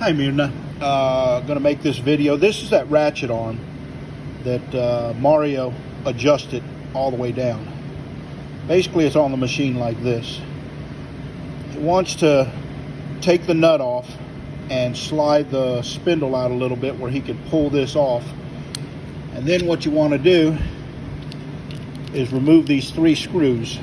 Hi Mirna, going to make this video. This is that ratchet arm that Mario adjusted all the way down. Basically it's on the machine like this. It wants to take the nut off and slide the spindle out a little bit where he can pull this off. And then what you want to do is remove these 3 screws.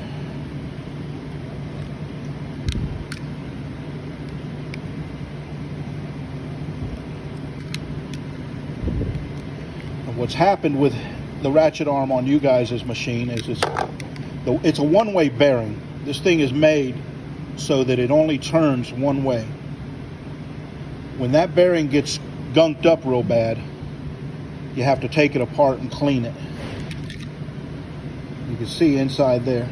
What's happened with the ratchet arm on you guys' machine is it's a one-way bearing. This thing is made so that it only turns one way. When that bearing gets gunked up real bad, you have to take it apart and clean it. You can see inside there.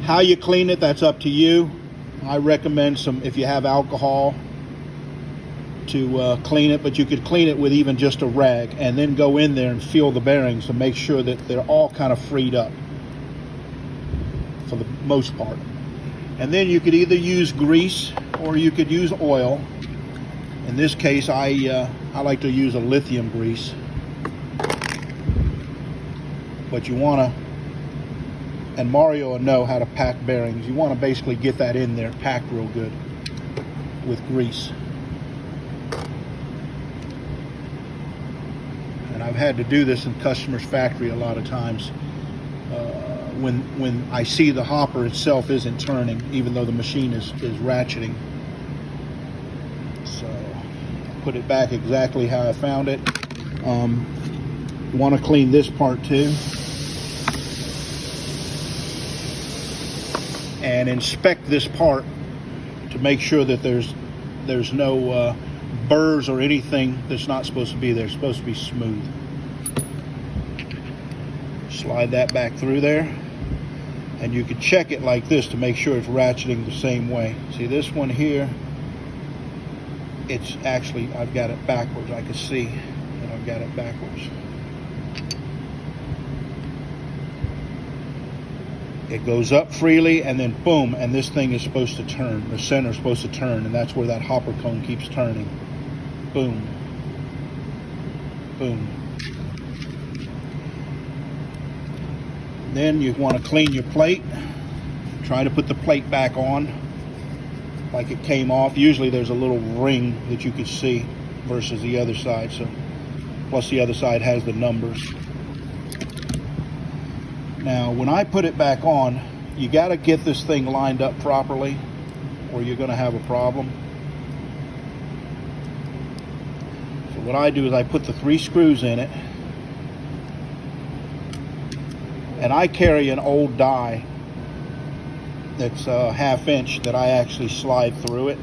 How you clean it, that's up to you. I recommend if you have alcohol, to clean it, but you could clean it with even just a rag and then go in there and feel the bearings to make sure that they're all kind of freed up for the most part. And then you could either use grease or you could use oil. In this case I like to use a lithium grease, but you want to, and Mario will know how to pack bearings, you want to basically get that in there packed real good with grease. I've had to do this in customers' factory a lot of times when I see the hopper itself isn't turning, even though the machine is ratcheting. So put it back exactly how I found it. Want to clean this part too, and inspect this part to make sure that there's no burrs or anything that's not supposed to be there. It's supposed to be smooth. Slide that back through there, and you can check it like this to make sure it's ratcheting the same way. See this one here, it's actually, I've got it backwards. I can see that I've got it backwards. It goes up freely and then boom, and this thing is supposed to turn. The center is supposed to turn, and that's where that hopper cone keeps turning. Boom, boom. Then you want to clean your plate. Try to put the plate back on like it came off. Usually there's a little ring that you can see versus the other side. So, plus the other side has the numbers. Now, when I put it back on, you got to get this thing lined up properly, or you're going to have a problem. So what I do is I put the 3 screws in it. And I carry an old die that's a 1/2 inch that I actually slide through it.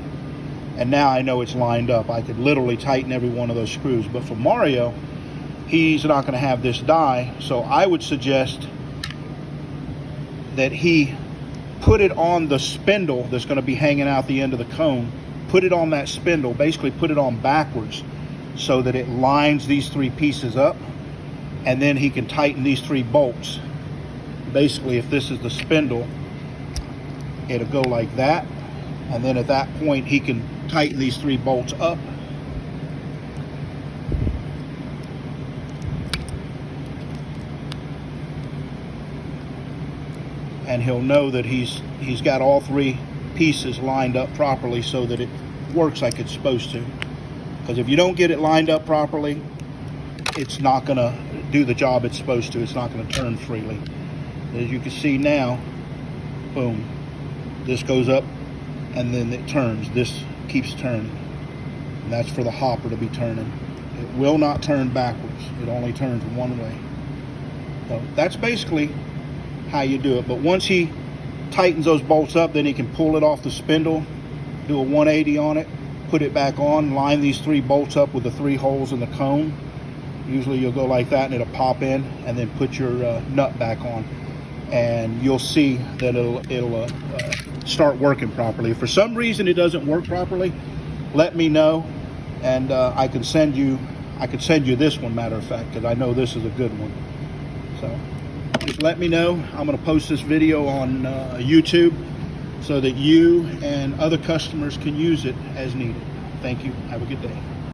And now I know it's lined up. I could literally tighten every one of those screws. But for Mario, he's not going to have this die. So I would suggest that he put it on the spindle that's going to be hanging out the end of the cone. Put it on that spindle, basically put it on backwards so that it lines these 3 pieces up. And then he can tighten these 3 bolts. Basically, if this is the spindle, it'll go like that, and then at that point he can tighten these 3 bolts up, and he'll know that he's got all 3 pieces lined up properly so that it works like it's supposed to. Because if you don't get it lined up properly, it's not going to do the job it's supposed to. It's not going to turn freely. As you can see now, boom, this goes up and then it turns. This keeps turning, and that's for the hopper to be turning. It will not turn backwards. It only turns one way. So that's basically how you do it. But once he tightens those bolts up, then he can pull it off the spindle, do a 180 on it, put it back on, line these 3 bolts up with the 3 holes in the cone. Usually you'll go like that and it'll pop in, and then put your nut back on. And you'll see that it'll start working properly. If for some reason it doesn't work properly, let me know, and I could send you this one, matter of fact, because I know this is a good one. So just let me know. I'm going to post this video on YouTube, so that you and other customers can use it as needed. Thank you. Have a good day.